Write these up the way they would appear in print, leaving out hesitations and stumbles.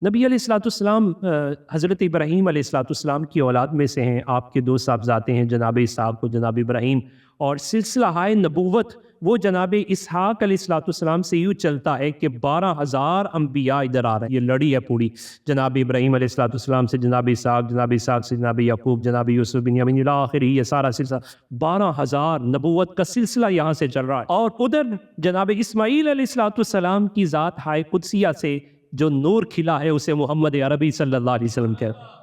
نبی علیہ السلام حضرت ابراہیم علیہ السلام کی اولاد میں سے ہیں۔ آپ کے دو صاحبزادے ہیں، جناب اسحاق و جناب ابراہیم، اور سلسلہ ہائے نبوت وہ جناب اسحاق علیہ السلام سے یوں چلتا ہے کہ 12,000 انبیاء ادھر آ رہے ہیں۔ یہ لڑی ہے پوری، جناب ابراہیم علیہ السلام سے جناب اسحاق سے جناب یعقوب، جناب یوسف بنیامین الی آخر، یہ سارا سلسلہ 12,000 نبوت کا سلسلہ یہاں سے چل رہا ہے۔ اور ادھر جناب اسماعیل علیہ السلام کی ذات ہائے قدسیہ سے جو نور کھلا ہے اسے محمد عربی صلی اللہ علیہ وسلم کہتے ہیں۔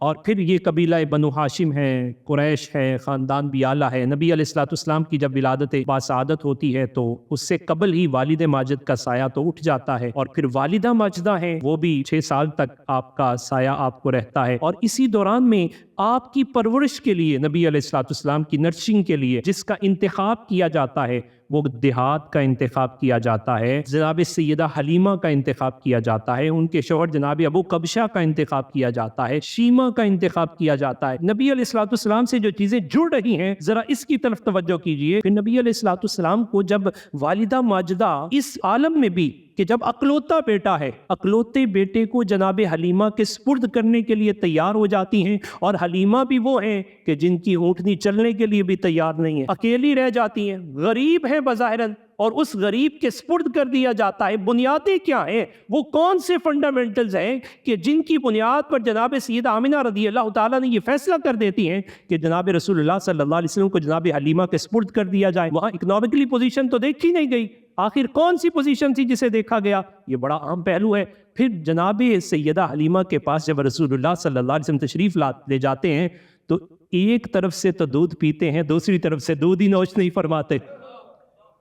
اور پھر یہ قبیلہ بنو ہاشم ہے، قریش ہے، خاندان بھی اعلیٰ ہے۔ نبی علیہ السلام کی جب ولادت باسعادت ہوتی ہے تو اس سے قبل ہی والد ماجد کا سایہ تو اٹھ جاتا ہے، اور پھر والدہ ماجدہ ہیں، وہ بھی 6 سال تک آپ کا سایہ آپ کو رہتا ہے۔ اور اسی دوران میں آپ کی پرورش کے لیے، نبی علیہ السلام کی نرسنگ کے لیے جس کا انتخاب کیا جاتا ہے وہ دیہات کا انتخاب کیا جاتا ہے، جناب سیدہ حلیمہ کا انتخاب کیا جاتا ہے، ان کے شوہر جناب ابو قبشہ کا انتخاب کیا جاتا ہے، شیمہ کا انتخاب کیا جاتا ہے۔ نبی علیہ السلام سے جو چیزیں جڑ رہی ہیں ذرا اس کی طرف توجہ کیجئے۔ پھر نبی علیہ السلام کو جب والدہ ماجدہ اس عالم میں بھی کہ جب اکلوتا بیٹا ہے، اکلوتے بیٹے کو جناب حلیمہ کے سپرد کرنے کے لیے تیار ہو جاتی ہیں، اور حلیمہ بھی وہ ہیں کہ جن کی اونٹنی چلنے کے لیے بھی تیار نہیں ہے، اکیلی رہ جاتی ہیں، غریب ہیں بظاہراً، اور اس غریب کے سپرد کر دیا جاتا ہے۔ بنیادیں کیا ہیں؟ وہ کون سے فنڈامنٹلز ہیں کہ جن کی بنیاد پر جناب سیدہ آمنہ رضی اللہ تعالیٰ نے یہ فیصلہ کر دیتی ہیں کہ جناب رسول اللہ صلی اللہ علیہ وسلم کو جناب حلیمہ کے سپرد کر دیا جائے؟ وہاں اکنامکلی پوزیشن تو دیکھی نہیں گئی، آخر کون سی پوزیشن تھی جسے دیکھا گیا؟ یہ بڑا عام پہلو ہے۔ پھر جناب سیدہ حلیمہ کے پاس جب رسول اللہ صلی اللہ علیہ وسلم تشریف لے جاتے ہیں تو ایک طرف سے تو دودھ پیتے ہیں، دوسری طرف سے دودھ ہی نوش نہیں فرماتے۔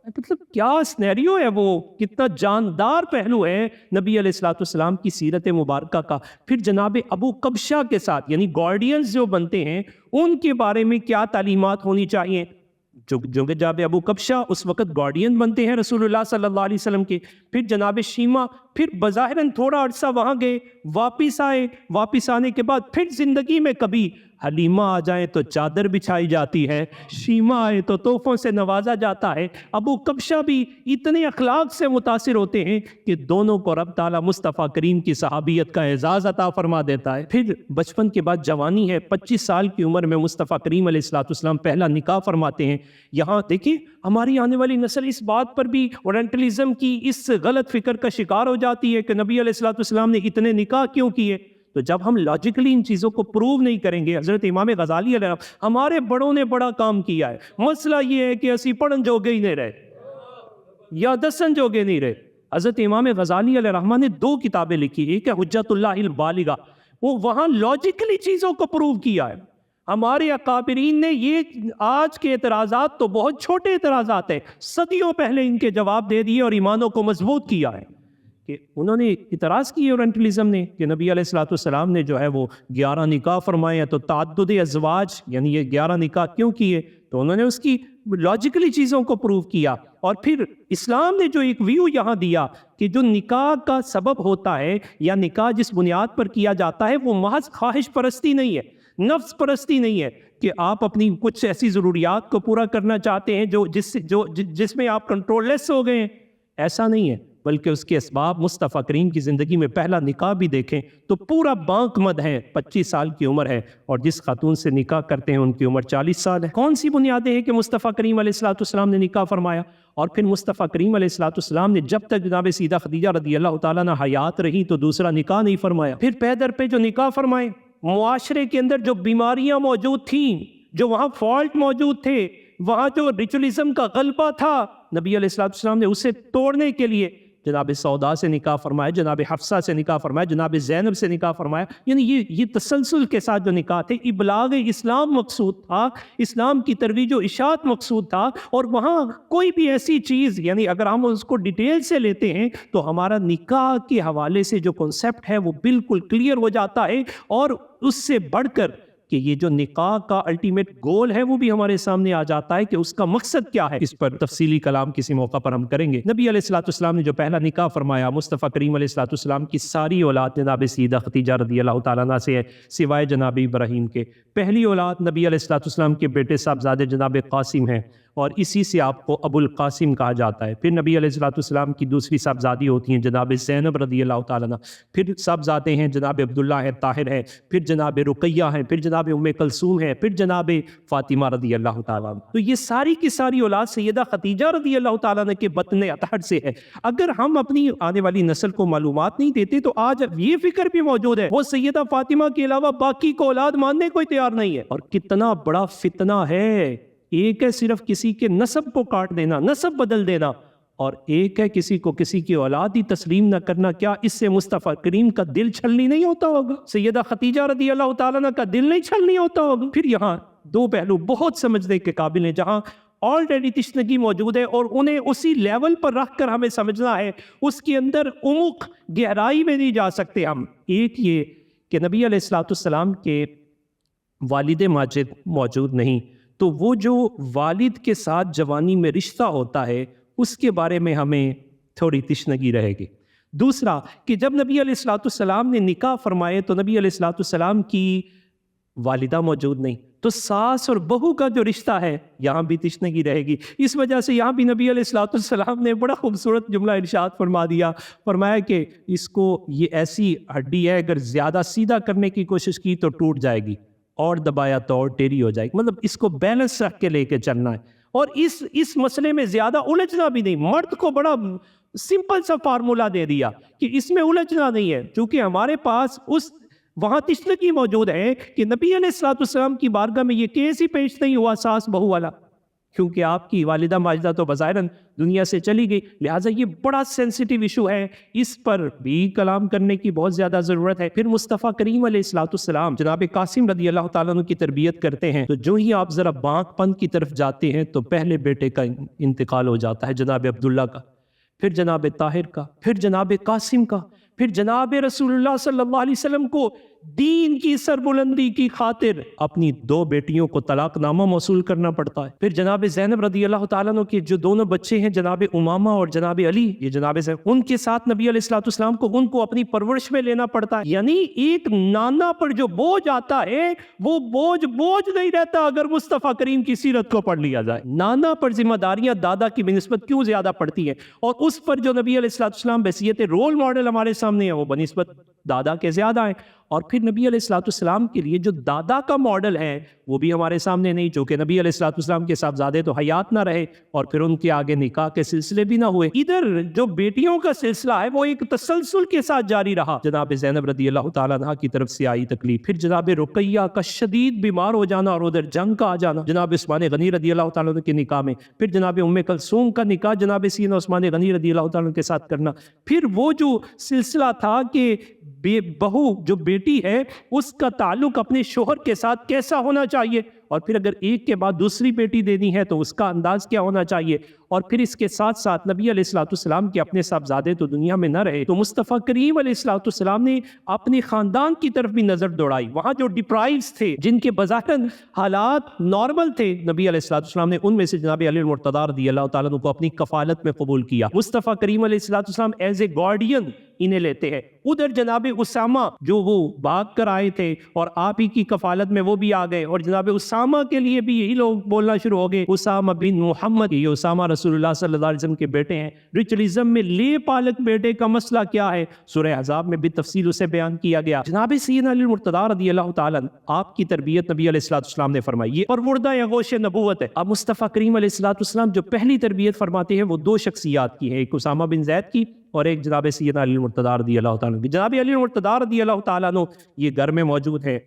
مطلب کیا سینیریو ہے، وہ کتنا جاندار پہلو ہے نبی علیہ السلام کی سیرت مبارکہ کا۔ پھر جناب ابو قبشہ کے ساتھ یعنی گارڈینز جو بنتے ہیں ان کے بارے میں کیا تعلیمات ہونی چاہیے؟ جو جناب ابو قبشہ اس وقت گارڈین بنتے ہیں رسول اللہ صلی اللہ علیہ وسلم کے۔ پھر جناب شیمہ پھر بظاہراً تھوڑا عرصہ وہاں گئے، واپس آئے، واپس آنے کے بعد پھر زندگی میں کبھی حلیمہ آ جائیں تو چادر بچھائی جاتی ہے، شیمہ آئے تو تحفوں سے نوازا جاتا ہے۔ ابو قبشہ بھی اتنے اخلاق سے متاثر ہوتے ہیں کہ دونوں کو رب تعالیٰ مصطفیٰ کریم کی صحابیت کا اعزاز عطا فرما دیتا ہے۔ پھر بچپن کے بعد جوانی ہے، 25 سال کی عمر میں مصطفیٰ کریم علیہ السلام پہلا نکاح فرماتے ہیں۔ یہاں دیکھیں ہماری آنے والی نسل اس بات پر بھی اورینٹلزم کی اس غلط فکر کا شکار ہو جاتی ہے کہ نبی علیہ السلام نے اتنے نکاح کیوں کیے؟ تو جب ہم لاجیکلی ان چیزوں کو پروو نہیں کریں گے، حضرت امام غزالی علیہ السلام، ہمارے بڑوں نے بڑا کام کیا ہے، مسئلہ یہ ہے کہ اسی پڑھن جوگے ہی نہیں رہے یا دسن جوگے نہیں رہے۔ حضرت امام غزالی علیہ الرحمٰن نے 2 کتابیں لکھی، ایک ہے حجت اللہ البالغہ، وہ وہاں لاجیکلی چیزوں کو پروو کیا ہے۔ ہمارے اکابرین نے یہ آج کے اعتراضات تو بہت چھوٹے اعتراضات ہیں، صدیوں پہلے ان کے جواب دے دیے اور ایمانوں کو مضبوط کیا ہے۔ کہ انہوں نے اعتراض کی اورینٹلزم نے کہ نبی علیہ السلام نے جو ہے وہ 11 نکاح فرمائے ہیں، تو تعدد ازواج یعنی یہ 11 نکاح کیوں کیے؟ تو انہوں نے اس کی لاجیکلی چیزوں کو پروو کیا۔ اور پھر اسلام نے جو ایک ویو یہاں دیا کہ جو نکاح کا سبب ہوتا ہے یا نکاح جس بنیاد پر کیا جاتا ہے وہ محض خواہش پرستی نہیں ہے، نفس پرستی نہیں ہے کہ آپ اپنی کچھ ایسی ضروریات کو پورا کرنا چاہتے ہیں جس میں آپ کنٹرول لیس ہو گئے ہیں، ایسا نہیں ہے، بلکہ اس کے اسباب مصطفیٰ کریم کی زندگی میں پہلا نکاح بھی دیکھیں تو پورا بانک مد ہے، 25 سال کی عمر ہے، اور جس خاتون سے نکاح کرتے ہیں ان کی عمر 40 سال ہے۔ کون سی بنیادیں ہیں کہ مصطفیٰ کریم علیہ السلام نے نکاح فرمایا؟ اور پھر مصطفیٰ کریم علیہ السلام نے جب تک جناب سیدہ خدیجہ رضی اللہ تعالیٰ عنہا حیات رہی تو دوسرا نکاح نہیں فرمایا۔ پھر پے در پہ جو نکاح فرمائے، معاشرے کے اندر جو بیماریاں موجود تھیں، جو وہاں فالٹ موجود تھے، وہاں جو ریچولزم کا غلبہ تھا، نبی علیہ السلام نے اسے توڑنے کے لیے جناب سودا سے نکاح فرمایا، جناب حفصہ سے نکاح فرمایا، جناب زینب سے نکاح فرمایا۔ یعنی یہ تسلسل کے ساتھ جو نکاح تھے، ابلاغ اسلام مقصود تھا، اسلام کی ترویج و اشاعت مقصود تھا، اور وہاں کوئی بھی ایسی چیز یعنی اگر ہم اس کو ڈیٹیل سے لیتے ہیں تو ہمارا نکاح کے حوالے سے جو کنسیپٹ ہے وہ بالکل کلیئر ہو جاتا ہے، اور اس سے بڑھ کر کہ یہ جو نکاح کا الٹیمیٹ گول ہے وہ بھی ہمارے سامنے آ جاتا ہے کہ اس کا مقصد کیا ہے۔ اس پر تفصیلی کلام کسی موقع پر ہم کریں گے۔ نبی علیہ السلام نے جو پہلا نکاح فرمایا، مصطفیٰ کریم علیہ السلام کی ساری اولاد جناب سیدہ خدیجہ رضی اللہ تعالیٰ عنہ سے ہے، سوائے جناب ابراہیم کے۔ پہلی اولاد نبی علیہ السلام کے بیٹے صاحبزادے جناب قاسم ہیں، اور اسی سے آپ کو ابو القاسم کہا جاتا ہے۔ پھر نبی علیہ الصلوۃ والسلام کی دوسری صاحبزادی ہوتی ہیں جناب زینب رضی اللہ تعالیٰ عنہ، پھر صاحبزادے ہیں جناب عبداللہ ہے، طاہر ہے، پھر جناب رقیہ ہیں، پھر جناب ام کلثوم ہے، پھر جناب فاطمہ رضی اللہ تعالیٰ عنہ۔ تو یہ ساری کی ساری اولاد سیدہ خدیجہ رضی اللہ تعالیٰ عنہ کے بطن اطہر سے ہے۔ اگر ہم اپنی آنے والی نسل کو معلومات نہیں دیتے تو آج یہ فکر بھی موجود ہے وہ سیدہ فاطمہ کے علاوہ باقی کو اولاد ماننے کو تیار نہیں ہے۔ اور کتنا بڑا فتنہ ہے، ایک ہے صرف کسی کے نسب کو کاٹ دینا، نسب بدل دینا، اور ایک ہے کسی کو کسی کی اولاد ہی تسلیم نہ کرنا۔ کیا اس سے مصطفیٰ کریم کا دل چھلنی نہیں ہوتا ہوگا؟ سیدہ خدیجہ رضی اللہ تعالیٰ عنہ کا دل نہیں چھلنی ہوتا ہوگا؟ پھر یہاں دو پہلو بہت سمجھنے کے قابل ہیں، جہاں آلریڈی تشنگی موجود ہے اور انہیں اسی لیول پر رکھ کر ہمیں سمجھنا ہے، اس کے اندر عمق گہرائی میں نہیں جا سکتے ہم۔ ایک یہ کہ نبی علیہ الصلوۃ والسلام کے والد ماجد موجود نہیں، تو وہ جو والد کے ساتھ جوانی میں رشتہ ہوتا ہے اس کے بارے میں ہمیں تھوڑی تشنگی رہے گی۔ دوسرا کہ جب نبی علیہ الصلوۃ والسلام نے نکاح فرمائے تو نبی علیہ الصلوۃ والسلام کی والدہ موجود نہیں، تو ساس اور بہو کا جو رشتہ ہے یہاں بھی تشنگی رہے گی۔ اس وجہ سے یہاں بھی نبی علیہ الصلوۃ والسلام نے بڑا خوبصورت جملہ ارشاد فرما دیا، فرمایا کہ اس کو یہ ایسی ہڈی ہے اگر زیادہ سیدھا کرنے کی کوشش کی تو ٹوٹ جائے گی، اور دبایا تو اور ٹیڑھی ہو جائے گی۔ مطلب اس کو بیلنس رکھ کے لے کے چلنا ہے، اور اس مسئلے میں زیادہ الجھنا بھی نہیں۔ مرد کو بڑا سمپل سا فارمولا دے دیا کہ اس میں الجھنا نہیں ہے، چونکہ ہمارے پاس وہاں تشنگی موجود ہے کہ نبی علیہ الصلوۃ والسلام کی بارگاہ میں یہ کیس ہی پیش نہیں ہوا ساس بہو والا، کیونکہ آپ کی والدہ ماجدہ تو بظاہراً دنیا سے چلی گئی، لہٰذا یہ بڑا سینسیٹیو ایشو ہے، اس پر بھی کلام کرنے کی بہت زیادہ ضرورت ہے۔ پھر مصطفیٰ کریم علیہ الصلوۃ والسلام جناب قاسم رضی اللہ تعالیٰ عنہ کی تربیت کرتے ہیں، تو جو ہی آپ ذرا بانک پن کی طرف جاتے ہیں تو پہلے بیٹے کا انتقال ہو جاتا ہے جناب عبداللہ کا، پھر جناب طاہر کا، پھر جناب قاسم کا، پھر جناب رسول اللہ صلی اللہ علیہ وسلم کو دین کی سربلندی کی خاطر اپنی دو بیٹیوں کو طلاق نامہ موصول کرنا پڑتا ہے۔ پھر جناب زینب رضی اللہ تعالیٰ عنہ کے جو دونوں بچے ہیں جناب امامہ اور جناب علی، یہ جناب زینب، ان کے ساتھ نبی علیہ الصلوۃ والسلام کو ان کو اپنی پرورش میں لینا پڑتا ہے۔ یعنی ایک نانا پر جو بوجھ آتا ہے وہ بوجھ نہیں رہتا اگر مصطفیٰ کریم کی سیرت کو پڑھ لیا جائے۔ نانا پر ذمہ داریاں دادا کی بنسبت کیوں زیادہ پڑتی ہیں، اور اس پر جو نبی علیہ الصلوۃ والسلام بحیثیت رول ماڈل ہمارے سامنے ہے وہ بنسبت دادا کے زیادہ ہیں۔ اور پھر نبی علیہ الصلوۃ والسلام کے لیے جو دادا کا ماڈل ہے وہ بھی ہمارے سامنے نہیں، چونکہ نبی علیہ الصلوۃ والسلام کے صاحبزادے تو حیات نہ رہے اور پھر ان کے آگے نکاح کے سلسلے بھی نہ ہوئے۔ ادھر جو بیٹیوں کا سلسلہ ہے وہ ایک تسلسل کے ساتھ جاری رہا، جناب زینب رضی اللہ تعالیٰ عنہ کی طرف سے آئی تکلیف، پھر جناب رقیہ کا شدید بیمار ہو جانا اور ادھر جنگ کا آ جانا جناب عثمان غنی رضی اللہ تعالیٰ عنہ کے نکاح میں، پھر جناب ام کلثوم کا نکاح جناب سیدنا عثمان غنی رضی اللہ تعالیٰ عنہ کے ساتھ کرنا، پھر وہ جو سلسلہ تھا کہ بہو جو بیٹی ہے اس کا تعلق اپنے شوہر کے ساتھ کیسا ہونا چاہیے، اور پھر اگر ایک کے بعد دوسری بیٹی دینی ہے تو اس کا انداز کیا ہونا چاہیے، اور پھر اس کے ساتھ ساتھ نبی علیہ الصلوۃ والسلام کے اپنے صاحبزادے تو دنیا میں نہ رہے، تو مصطفیٰ کریم علیہ الصلوۃ والسلام نے اپنے خاندان کی طرف بھی نظر دوڑائی۔ وہاں جو ڈپرائیوز تھے جن کے بظاہر حالات نارمل تھے، نبی علیہ الصلوۃ والسلام نے ان میں سے جناب علی المرتضیٰ رضی اللہ تعالیٰ عنہ کو اپنی کفالت میں قبول کیا۔ مصطفیٰ کریم علیہ الصلوۃ والسلام ایز اے گارڈین انہیں لیتے ہیں۔ ادھر جناب اسامہ جو وہ بھاگ کر آئے تھے اور آپ ہی کی کفالت میں وہ بھی آ گئے، اور جناب اسامہ کے لیے بھی یہی لوگ بولنا شروع ہو گئے، اسامہ بن محمد، یہ اسامہ رسول اللہ صلی اللہ علیہ وسلم کے بیٹے ہیں۔ رچولیزم میں لے پالک بیٹے کا مسئلہ کیا ہے، سورہ احزاب میں بھی تفصیل اسے بیان کیا گیا۔ جناب سیدنا علی المرتضیٰ رضی اللہ تعالیٰ آپ کی تربیت نبی علیہ الصلوۃ والسلام نے فرمائی، یہ پروردہ گوش نبوت ہے۔ اب مصطفیٰ کریم علیہ الصلوۃ والسلام جو پہلی تربیت فرماتے ہیں وہ دو شخصیات کی ہے، ایک اسامہ بن زید کی اور ایک جناب سیدنا علی المرتضیٰ رضی اللہ تعالیٰ کی۔ جناب علی المرتضیٰ رضی اللہ تعالیٰ عنہ یہ گھر میں موجود ہے۔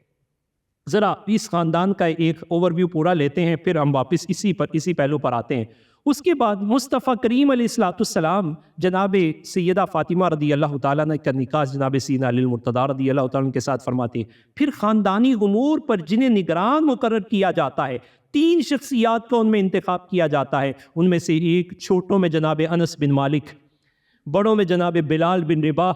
ذرا اس خاندان کا ایک اوور ویو پورا لیتے ہیں، پھر ہم واپس اسی پہلو پر آتے ہیں۔ اس کے بعد مصطفیٰ کریم علیہ الصلوۃ والسلام جناب سیدہ فاطمہ رضی اللہ تعالیٰ عنہ کا نکاح جناب سیدنا علی المرتضیٰ رضی اللہ تعالیٰ عنہ کے ساتھ فرماتے ہیں۔ پھر خاندانی امور پر جنہیں نگران مقرر کیا جاتا ہے، 3 شخصیات کا ان میں انتخاب کیا جاتا ہے، ان میں سے ایک چھوٹوں میں جناب انس بن مالک، بڑوں میں جناب بلال بن رباح،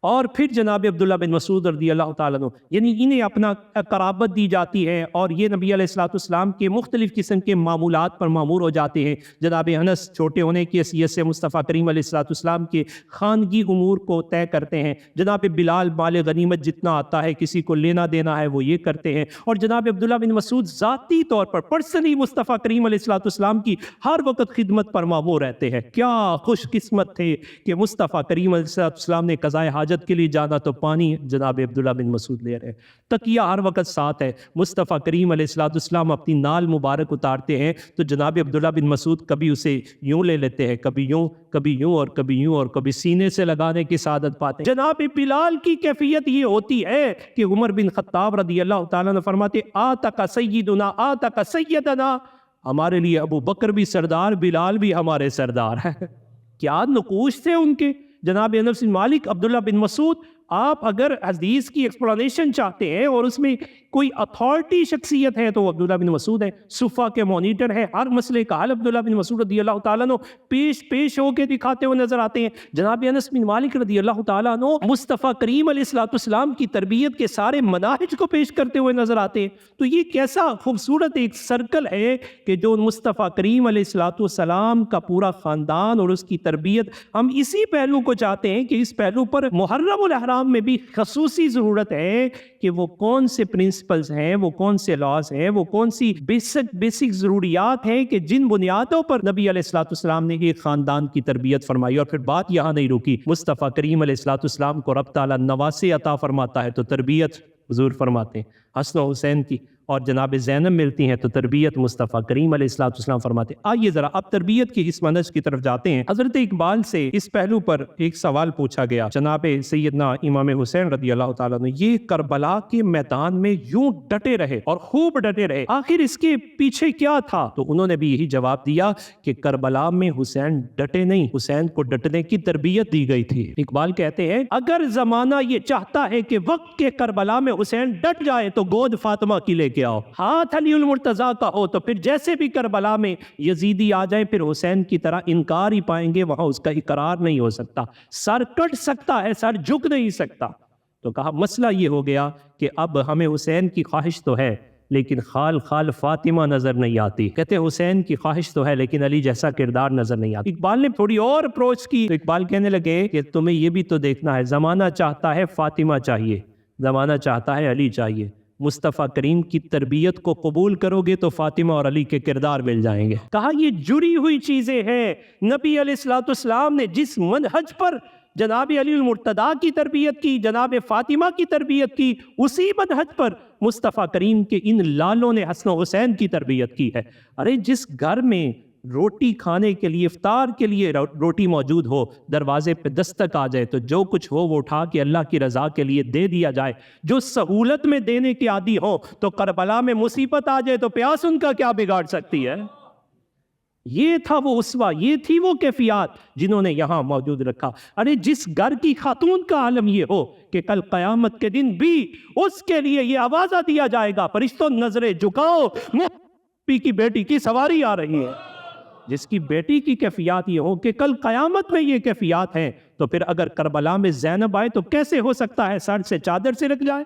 اور پھر جناب عبداللہ بن مسعود رضی اللہ تعالیٰ عنہ، یعنی انہیں اپنا قرابت دی جاتی ہے اور یہ نبی علیہ الصلوۃ والسلام کے مختلف قسم کے معمولات پر معمور ہو جاتے ہیں۔ جناب انس چھوٹے ہونے کی حیثیت سے مصطفیٰ کریم علیہ الصلوۃ والسلام کے خانگی امور کو طے کرتے ہیں۔ جناب بلال مال غنیمت جتنا آتا ہے کسی کو لینا دینا ہے وہ یہ کرتے ہیں، اور جناب عبداللہ بن مسعود ذاتی طور پر پرسنلی مصطفیٰ کریم علیہ الصلوۃ والسلام کی ہر وقت خدمت پر معمور رہتے ہیں۔ کیا خوش قسمت تھے کہ مصطفیٰ کریم علیہ الصلوۃ والسلام نے قضائے حاجت کے لیے جانا تو پانی جناب عبداللہ بن مسعود لے رہے ہیں، تکیہ ہر وقت ساتھ ہے۔ مصطفیٰ کریم علیہ الصلوۃ والسلام اپنی نال مبارک اتارتے ہیں تو جناب عبداللہ بن مسعود کبھی اسے یوں لے لیتے ہیں، کبھی یوں، کبھی یوں، اور کبھی یوں، اور کبھی سینے سے لگانے کی سعادت پاتے ہیں۔ جناب بلال کی کیفیت یہ ہوتی ہے کہ عمر بن خطاب رضی اللہ تعالیٰ عنہ فرماتے آتک سیدنا آتک سیدنا، ہمارے لیے ابو بکر بھی سردار، بلال بھی ہمارے سردار ہیں۔ کیا نقوش تھے ان کے۔ جناب انس بن مالک، عبداللہ بن مسعود، آپ اگر حدیث کی ایکسپلانیشن چاہتے ہیں اور اس میں کوئی اتھارٹی شخصیت ہے تو عبداللہ بن مسعود ہے، صفا کے مانیٹر ہے، ہر مسئلے کا حل عبداللہ بن مسعود رضی اللہ تعالیٰ عنہ پیش ہو کے دکھاتے ہوئے نظر آتے ہیں۔ جناب انس بن مالک رضی اللہ تعالیٰ عنہ مصطفیٰ کریم علیہ الصلوۃ والسلام کی تربیت کے سارے مناہج کو پیش کرتے ہوئے نظر آتے ہیں۔ تو یہ کیسا خوبصورت ایک سرکل ہے کہ جو مصطفیٰ کریم علیہ الصلوۃ والسلام کا پورا خاندان اور اس کی تربیت، ہم اسی پہلو کو چاہتے ہیں کہ اس پہلو پر محرم الاحرام میں بھی خصوصی ضرورت ہے کہ وہ کون سے پرنسپلز ہیں، وہ کون سے لاز ہیں، وہ کون سی بیسک ضروریات ہیں کہ جن بنیادوں پر نبی علیہ الصلوۃ والسلام نے ایک خاندان کی تربیت فرمائی۔ اور پھر بات یہاں نہیں رکی، مصطفیٰ کریم علیہ الصلوۃ والسلام کو رب تعالیٰ نواسے عطا فرماتا ہے تو تربیت حضور فرماتے ہیں۔ حسن و حسین کی اور جناب زینب ملتی ہیں تو تربیت مصطفیٰ کریم علیہ الصلوۃ والسلام فرماتے ہیں۔ آئیے ذرا اب تربیت کی اس منہج کی طرف جاتے ہیں۔ حضرت اقبال سے اس پہلو پر ایک سوال پوچھا گیا، جناب سیدنا امام حسین رضی اللہ تعالیٰ عنہ یہ کربلا کے میدان میں یوں ڈٹے رہے اور خوب ڈٹے رہے، آخر اس کے پیچھے کیا تھا؟ تو انہوں نے بھی یہی جواب دیا کہ کربلا میں حسین ڈٹے نہیں، حسین کو ڈٹنے کی تربیت دی گئی تھی۔ اقبال کہتے ہیں اگر زمانہ یہ چاہتا ہے کہ وقت کے کربلا میں حسین ڈٹ جائے تو گود فاطمہ کی لے کے آؤ، ہاتھ علی المرتضیٰ کا ہو تو پھر جیسے بھی کربلا میں یزیدی آ جائیں پھر حسین کی طرح انکار ہی پائیں گے، وہاں اس کا اقرار نہیں ہو سکتا، سر کٹ سکتا ہے، سر جھک نہیں سکتا۔ تو کہا مسئلہ یہ ہو گیا کہ اب ہمیں حسین کی خواہش تو ہے لیکن خال فاطمہ نظر نہیں آتی۔ کہتے حسین کی خواہش تو ہے لیکن علی جیسا کردار نظر نہیں آتی۔ اقبال نے تھوڑی اور اپروچ کی تو اقبال کہنے لگے کہ تمہیں یہ بھی تو دیکھنا ہے، زمانہ چاہتا ہے فاطمہ چاہیے، زمانہ چاہتا ہے علی چاہیے، مصطفیٰ کریم کی تربیت کو قبول کرو گے تو فاطمہ اور علی کے کردار مل جائیں گے۔ کہا یہ جڑی ہوئی چیزیں ہیں، نبی علیہ الصلوۃ والسلام نے جس منہج پر جناب علی المرتضیٰ کی تربیت کی، جناب فاطمہ کی تربیت کی، اسی منہج پر مصطفیٰ کریم کے ان لالوں نے حسن و حسین کی تربیت کی ہے۔ ارے جس گھر میں روٹی کھانے کے لیے، افطار کے لیے روٹی موجود ہو، دروازے پہ دستک آ جائے تو جو کچھ ہو وہ اٹھا کے اللہ کی رضا کے لیے دے دیا جائے، جو سہولت میں دینے کے عادی ہو تو کربلا میں مصیبت آ جائے تو پیاس ان کا کیا بگاڑ سکتی ہے؟ یہ تھا وہ اسوہ، یہ تھی وہ کیفیات جنہوں نے یہاں موجود رکھا۔ ارے جس گھر کی خاتون کا عالم یہ ہو کہ کل قیامت کے دن بھی اس کے لیے یہ آوازہ دیا جائے گا، فرشتوں نظریں جھکاؤ، پی کی بیٹی کی سواری آ رہی ہے، جس کی بیٹی کی کیفیات یہ ہو کہ کل قیامت میں یہ کیفیات ہیں، تو پھر اگر کربلا میں زینب آئے تو کیسے ہو سکتا ہے سر سے چادر سے رکھ جائے؟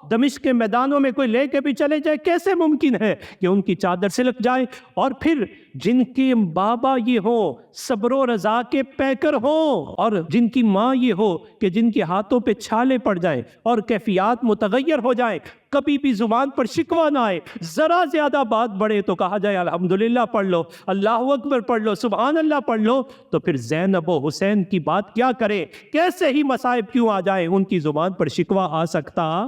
دمشق کے میدانوں میں کوئی لے کے بھی چلے جائے، کیسے ممکن ہے کہ ان کی چادر سلک جائے؟ اور پھر جن کے بابا یہ ہو صبر و رضا کے پیکر ہوں، اور جن کی ماں یہ ہو کہ جن کے ہاتھوں پہ چھالے پڑ جائیں اور کیفیات متغیر ہو جائیں، کبھی بھی زبان پر شکوہ نہ آئے، ذرا زیادہ بات بڑھے تو کہا جائے الحمدللہ پڑھ لو، اللہ اکبر پڑھ لو، سبحان اللہ پڑھ لو، تو پھر زینب و حسین کی بات کیا کرے؟ کیسے ہی مصائب کیوں آ جائیں، ان کی زبان پر شکوہ آ سکتا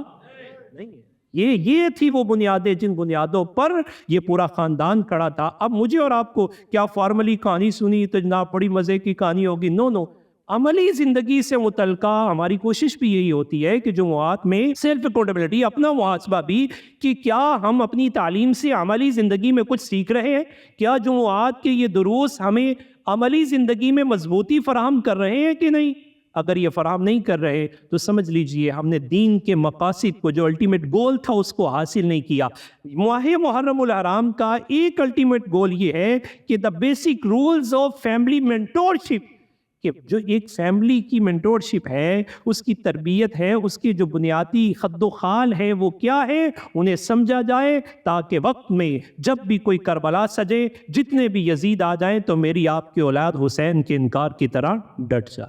نہیں ہے۔ یہ تھی وہ بنیادیں جن بنیادوں پر یہ پورا خاندان کھڑا تھا۔ اب مجھے اور آپ کو کیا فارملی کہانی سنی تو جناب بڑی مزے کی کہانی ہوگی؟ نو، عملی زندگی سے متعلقہ ہماری کوشش بھی یہی ہوتی ہے کہ جمعات میں سیلف اکاؤنٹیبلٹی، اپنا محاسبہ بھی، کہ کیا ہم اپنی تعلیم سے عملی زندگی میں کچھ سیکھ رہے ہیں؟ کیا جمعات کے یہ دروس ہمیں عملی زندگی میں مضبوطی فراہم کر رہے ہیں کہ نہیں؟ اگر یہ فراہم نہیں کر رہے تو سمجھ لیجئے ہم نے دین کے مقاصد کو، جو الٹیمیٹ گول تھا، اس کو حاصل نہیں کیا۔ ماہ محرم الحرام کا ایک الٹیمیٹ گول یہ ہے کہ the basic rules of family mentorship, کہ جو ایک فیملی کی مینٹورشپ ہے، اس کی تربیت ہے، اس کی جو بنیادی خد و خال ہے وہ کیا ہے، انہیں سمجھا جائے، تاکہ وقت میں جب بھی کوئی کربلا سجے، جتنے بھی یزید آ جائیں تو میری آپ کی اولاد حسین کے انکار کی طرح ڈٹ جائے۔